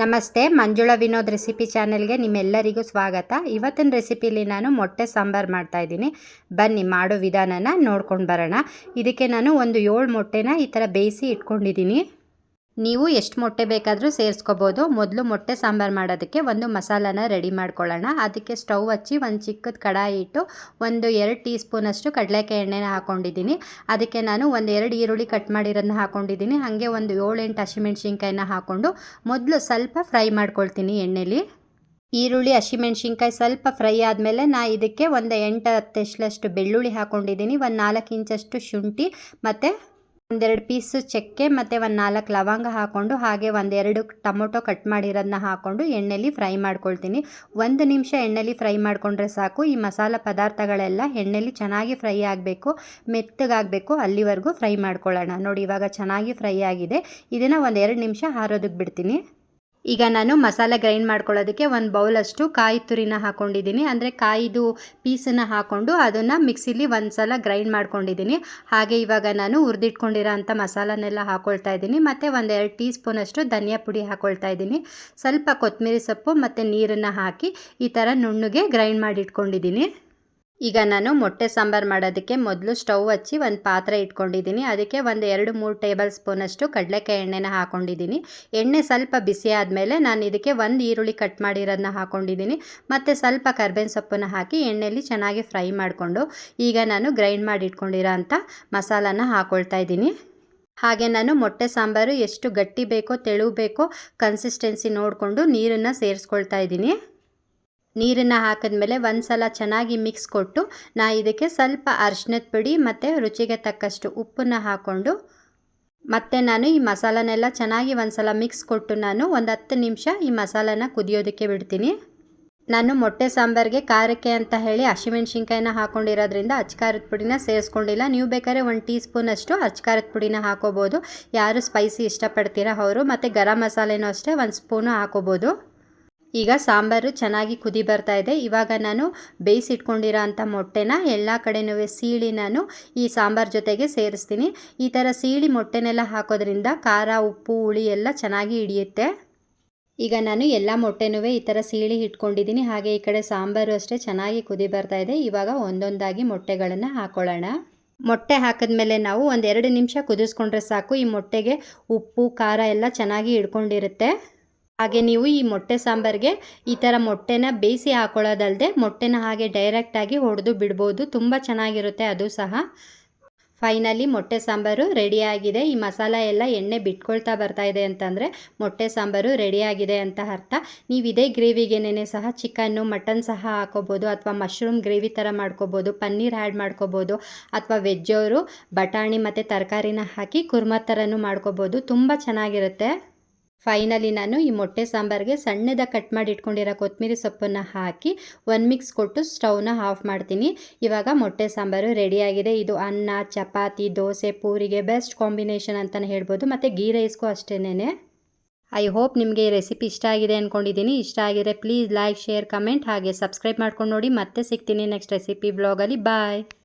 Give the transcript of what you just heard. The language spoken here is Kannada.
ನಮಸ್ತೆ, ಮಂಜುಳಾ ವಿನೋದ್ ರೆಸಿಪಿ ಚಾನೆಲ್ಗೆ ನಿಮ್ಮೆಲ್ಲರಿಗೂ ಸ್ವಾಗತ. ಇವತ್ತಿನ ರೆಸಿಪಿಲಿ ನಾನು ಮೊಟ್ಟೆ ಸಾಂಬಾರು ಮಾಡ್ತಾಯಿದ್ದೀನಿ. ಬನ್ನಿ ಮಾಡೋ ವಿಧಾನನ ನೋಡ್ಕೊಂಡು ಬರೋಣ. ಇದಕ್ಕೆ ನಾನು ಒಂದು 7 ಮೊಟ್ಟೆನ ಈ ಥರ ಬೇಯಿಸಿ ಇಟ್ಕೊಂಡಿದ್ದೀನಿ. ನೀವು ಎಷ್ಟು ಮೊಟ್ಟೆ ಬೇಕಾದರೂ ಸೇರಿಸ್ಕೋಬೋದು. ಮೊದಲು ಮೊಟ್ಟೆ ಸಾಂಬಾರು ಮಾಡೋದಕ್ಕೆ ಒಂದು ಮಸಾಲಾನ ರೆಡಿ ಮಾಡ್ಕೊಳ್ಳೋಣ. ಅದಕ್ಕೆ ಸ್ಟವ್ ಹಚ್ಚಿ ಒಂದು ಚಿಕ್ಕದ ಕಡಾಯಿ ಇಟ್ಟು 2 ಟೀ ಸ್ಪೂನಷ್ಟು ಕಡಲೆಕಾಯಿ ಎಣ್ಣೆನ ಹಾಕ್ಕೊಂಡಿದ್ದೀನಿ. ಅದಕ್ಕೆ ನಾನು 2 ಈರುಳ್ಳಿ ಕಟ್ ಮಾಡಿರೋದನ್ನ ಹಾಕ್ಕೊಂಡಿದ್ದೀನಿ. ಹಾಗೆ 7-8 ಹಸಿಮೆಣ್ಸಿನ್ಕಾಯಿನ ಹಾಕ್ಕೊಂಡು ಮೊದಲು ಸ್ವಲ್ಪ ಫ್ರೈ ಮಾಡ್ಕೊಳ್ತೀನಿ ಎಣ್ಣೆಲಿ. ಈರುಳ್ಳಿ ಹಸಿಮೆಣ್ಸಿನ್ಕಾಯಿ ಸ್ವಲ್ಪ ಫ್ರೈ ಆದಮೇಲೆ ಇದಕ್ಕೆ 8-10 ಎಸಳಷ್ಟು ಬೆಳ್ಳುಳ್ಳಿ ಹಾಕ್ಕೊಂಡಿದ್ದೀನಿ. 4 ಇಂಚಷ್ಟು ಶುಂಠಿ ಮತ್ತು 2 ಪೀಸು ಚಕ್ಕೆ ಮತ್ತು 4 ಲವಂಗ ಹಾಕ್ಕೊಂಡು ಹಾಗೆ 2 ಟೊಮೊಟೊ ಕಟ್ ಮಾಡಿರೋದನ್ನ ಹಾಕ್ಕೊಂಡು ಎಣ್ಣೆಲಿ ಫ್ರೈ ಮಾಡ್ಕೊಳ್ತೀನಿ. 1 ನಿಮಿಷ ಎಣ್ಣೆಲಿ ಫ್ರೈ ಮಾಡಿಕೊಂಡ್ರೆ ಸಾಕು. ಈ ಮಸಾಲ ಪದಾರ್ಥಗಳೆಲ್ಲ ಎಣ್ಣೆಲಿ ಚೆನ್ನಾಗಿ ಫ್ರೈ ಆಗಬೇಕು, ಮೆತ್ತಗಾಗಬೇಕು, ಅಲ್ಲಿವರೆಗೂ ಫ್ರೈ ಮಾಡ್ಕೊಳ್ಳೋಣ. ನೋಡಿ, ಇವಾಗ ಚೆನ್ನಾಗಿ ಫ್ರೈ ಆಗಿದೆ. ಇದನ್ನು 2 ನಿಮಿಷ ಆರೋದಕ್ಕೆ ಬಿಡ್ತೀನಿ. ಈಗ ನಾನು ಮಸಾಲೆ ಗ್ರೈಂಡ್ ಮಾಡ್ಕೊಳ್ಳೋದಕ್ಕೆ 1 ಬೌಲಷ್ಟು ಕಾಯಿ ತುರಿನ ಹಾಕ್ಕೊಂಡಿದ್ದೀನಿ. ಅಂದರೆ ಕಾಯಿದು ಪೀಸನ್ನು ಹಾಕ್ಕೊಂಡು ಅದನ್ನು ಮಿಕ್ಸಿಲಿ ಒಂದು ಸಲ ಗ್ರೈಂಡ್ ಮಾಡ್ಕೊಂಡಿದ್ದೀನಿ. ಹಾಗೆ ಇವಾಗ ನಾನು ಹುರಿದಿಟ್ಕೊಂಡಿರೋ ಅಂಥ ಮಸಾಲನೆಲ್ಲ ಹಾಕ್ಕೊಳ್ತಾ ಇದ್ದೀನಿ. ಮತ್ತು 2 ಟೀ ಸ್ಪೂನಷ್ಟು ಧನಿಯಾ ಪುಡಿ ಹಾಕ್ಕೊಳ್ತಾ ಇದ್ದೀನಿ. ಸ್ವಲ್ಪ ಕೊತ್ತಂಬರಿ ಸೊಪ್ಪು ಮತ್ತು ನೀರನ್ನು ಹಾಕಿ ಈ ಥರ ನುಣ್ಣಗೆ ಗ್ರೈಂಡ್ ಮಾಡಿ ಇಟ್ಕೊಂಡಿದ್ದೀನಿ. ಈಗ ನಾನು ಮೊಟ್ಟೆ ಸಾಂಬಾರು ಮಾಡೋದಕ್ಕೆ ಮೊದಲು ಸ್ಟವ್ ಹಚ್ಚಿ ಒಂದು ಪಾತ್ರೆ ಇಟ್ಕೊಂಡಿದ್ದೀನಿ. ಅದಕ್ಕೆ 2-3 ಟೇಬಲ್ ಸ್ಪೂನಷ್ಟು ಕಡಲೆಕಾಯಿ ಎಣ್ಣೆನ ಹಾಕ್ಕೊಂಡಿದ್ದೀನಿ. ಎಣ್ಣೆ ಸ್ವಲ್ಪ ಬಿಸಿ ಆದಮೇಲೆ ನಾನು ಇದಕ್ಕೆ 1 ಈರುಳ್ಳಿ ಕಟ್ ಮಾಡಿರೋದನ್ನ ಹಾಕ್ಕೊಂಡಿದ್ದೀನಿ. ಮತ್ತು ಸ್ವಲ್ಪ ಕರ್ಬೇವಿನ ಸೊಪ್ಪನ್ನು ಹಾಕಿ ಎಣ್ಣೆಯಲ್ಲಿ ಚೆನ್ನಾಗಿ ಫ್ರೈ ಮಾಡಿಕೊಂಡು ಈಗ ನಾನು ಗ್ರೈಂಡ್ ಮಾಡಿ ಇಟ್ಕೊಂಡಿರೋ ಅಂಥ ಮಸಾಲಾನ ಹಾಕ್ಕೊಳ್ತಾ ಇದ್ದೀನಿ. ಹಾಗೆ ನಾನು ಮೊಟ್ಟೆ ಸಾಂಬಾರು ಎಷ್ಟು ಗಟ್ಟಿ ಬೇಕೋ ತೆಳು ಬೇಕೋ ಕನ್ಸಿಸ್ಟೆನ್ಸಿ ನೋಡಿಕೊಂಡು ನೀರನ್ನು ಸೇರಿಸ್ಕೊಳ್ತಾ ಇದ್ದೀನಿ. ನೀರನ್ನು ಹಾಕಿದ್ಮೇಲೆ ಒಂದು ಸಲ ಚೆನ್ನಾಗಿ ಮಿಕ್ಸ್ ಕೊಟ್ಟು ಇದಕ್ಕೆ ಸ್ವಲ್ಪ ಅರಿಶಿನದ ಪುಡಿ ಮತ್ತು ರುಚಿಗೆ ತಕ್ಕಷ್ಟು ಉಪ್ಪನ್ನು ಹಾಕ್ಕೊಂಡು ಮತ್ತು ನಾನು ಈ ಮಸಾಲನೆಲ್ಲ ಚೆನ್ನಾಗಿ ಒಂದು ಸಲ ಮಿಕ್ಸ್ ಕೊಟ್ಟು ನಾನು 10 ನಿಮಿಷ ಈ ಮಸಾಲಾನ ಕುದಿಯೋದಕ್ಕೆ ಬಿಡ್ತೀನಿ. ನಾನು ಮೊಟ್ಟೆ ಸಾಂಬಾರಿಗೆ ಖಾರಕ್ಕೆ ಅಂತ ಹೇಳಿ ಹಸಿಮೆಣ್ಸಿನ್ಕಾಯಿನ ಹಾಕ್ಕೊಂಡಿರೋದ್ರಿಂದ ಅಚ್ಕಾರದ ಪುಡಿನ ಸೇರಿಸ್ಕೊಂಡಿಲ್ಲ. ನೀವು ಬೇಕಾದ್ರೆ 1 ಟೀ ಸ್ಪೂನಷ್ಟು ಅಚ್ಕಾರದ ಪುಡಿನ ಹಾಕೋಬೋದು. ಯಾರು ಸ್ಪೈಸಿ ಇಷ್ಟಪಡ್ತೀರಾ ಅವರು. ಮತ್ತು ಗರಂ ಮಸಾಲೆನೂ ಅಷ್ಟೇ 1 ಸ್ಪೂನು ಹಾಕೋಬೋದು. ಈಗ ಸಾಂಬಾರು ಚೆನ್ನಾಗಿ ಕುದಿ ಬರ್ತಾ ಇದೆ. ಇವಾಗ ನಾನು ಬೇಯಿಸಿಟ್ಕೊಂಡಿರೋ ಅಂಥ ಮೊಟ್ಟೆನ ಎಲ್ಲ ಕಡೆನೂ ಸೀಳಿ ನಾನು ಈ ಸಾಂಬಾರು ಜೊತೆಗೆ ಸೇರಿಸ್ತೀನಿ. ಈ ಥರ ಸೀಳಿ ಮೊಟ್ಟೆನೆಲ್ಲ ಹಾಕೋದ್ರಿಂದ ಖಾರ, ಉಪ್ಪು, ಹುಳಿ ಎಲ್ಲ ಚೆನ್ನಾಗಿ ಹಿಡಿಯುತ್ತೆ. ಈಗ ನಾನು ಎಲ್ಲ ಮೊಟ್ಟೆನೂ ಈ ಥರ ಸೀಳಿ ಇಟ್ಕೊಂಡಿದ್ದೀನಿ. ಹಾಗೆ ಈ ಕಡೆ ಸಾಂಬಾರು ಅಷ್ಟೇ ಚೆನ್ನಾಗಿ ಕುದಿ ಬರ್ತಾ ಇದೆ. ಇವಾಗ ಒಂದೊಂದಾಗಿ ಮೊಟ್ಟೆಗಳನ್ನು ಹಾಕ್ಕೊಳ್ಳೋಣ. ಮೊಟ್ಟೆ ಹಾಕಿದ್ಮೇಲೆ ನಾವು 2 ನಿಮಿಷ ಕುದಿಸ್ಕೊಂಡ್ರೆ ಸಾಕು. ಈ ಮೊಟ್ಟೆಗೆ ಉಪ್ಪು, ಖಾರ ಎಲ್ಲ ಚೆನ್ನಾಗಿ ಹಿಡ್ಕೊಂಡಿರುತ್ತೆ. ಹಾಗೆ ನೀವು ಈ ಮೊಟ್ಟೆ ಸಾಂಬಾರಿಗೆ ಈ ಥರ ಮೊಟ್ಟೆನ ಬೇಯಿಸಿ ಹಾಕೊಳ್ಳೋದಲ್ಲದೆ ಮೊಟ್ಟೆನ ಹಾಗೆ ಡೈರೆಕ್ಟಾಗಿ ಹೊಡೆದು ಬಿಡ್ಬೋದು. ತುಂಬ ಚೆನ್ನಾಗಿರುತ್ತೆ ಅದು ಸಹ. ಫೈನಲಿ ಮೊಟ್ಟೆ ಸಾಂಬಾರು ರೆಡಿಯಾಗಿದೆ. ಈ ಮಸಾಲ ಎಲ್ಲ ಎಣ್ಣೆ ಬಿಟ್ಕೊಳ್ತಾ ಬರ್ತಾ ಇದೆ ಅಂತಂದರೆ ಮೊಟ್ಟೆ ಸಾಂಬಾರು ರೆಡಿಯಾಗಿದೆ ಅಂತ ಅರ್ಥ. ನೀವು ಇದೇ ಗ್ರೇವಿಗೆನೇ ಸಹ ಚಿಕನ್ನು, ಮಟನ್ ಸಹ ಹಾಕೋಬೋದು, ಅಥವಾ ಮಶ್ರೂಮ್ ಗ್ರೇವಿ ಥರ ಮಾಡ್ಕೋಬೋದು, ಪನ್ನೀರ್ ಆ್ಯಡ್ ಮಾಡ್ಕೋಬೋದು, ಅಥವಾ ವೆಜ್ಜವರು ಬಟಾಣಿ ಮತ್ತು ತರಕಾರಿನ ಹಾಕಿ ಕುರ್ಮಾ ಥರನೂ ಮಾಡ್ಕೋಬೋದು. ತುಂಬ ಚೆನ್ನಾಗಿರುತ್ತೆ. ಫೈನಲಿ ನಾನು ಈ ಮೊಟ್ಟೆ ಸಾಂಬಾರಿಗೆ ಸಣ್ಣದಾಗಿ ಕಟ್ ಮಾಡಿ ಇಟ್ಕೊಂಡಿರೋ ಕೊತ್ತಂಬರಿ ಸೊಪ್ಪನ್ನು ಹಾಕಿ 1 ಮಿಕ್ಸ್ ಕೊಟ್ಟು ಸ್ಟವ್ನ ಆಫ್ ಮಾಡ್ತೀನಿ. ಇವಾಗ ಮೊಟ್ಟೆ ಸಾಂಬಾರು ರೆಡಿಯಾಗಿದೆ. ಇದು ಅನ್ನ, ಚಪಾತಿ, ದೋಸೆ, ಪೂರಿಗೆ ಬೆಸ್ಟ್ ಕಾಂಬಿನೇಷನ್ ಅಂತಲೇ ಹೇಳ್ಬೋದು. ಮತ್ತು ಗೀ ರೈಸ್ಗೂ ಅಷ್ಟೇನೆ. ಐ ಹೋಪ್ ನಿಮಗೆ ಈ ರೆಸಿಪಿ ಇಷ್ಟ ಆಗಿದೆ ಅಂದ್ಕೊಂಡಿದ್ದೀನಿ. ಇಷ್ಟ ಆಗಿದ್ರೆ ಪ್ಲೀಸ್ ಲೈಕ್, ಶೇರ್, ಕಮೆಂಟ್ ಹಾಗೆ ಸಬ್ಸ್ಕ್ರೈಬ್ ಮಾಡ್ಕೊಂಡು ನೋಡಿ. ಮತ್ತೆ ಸಿಗ್ತೀನಿ ನೆಕ್ಸ್ಟ್ ರೆಸಿಪಿ ಬ್ಲಾಗಲ್ಲಿ. ಬಾಯ್.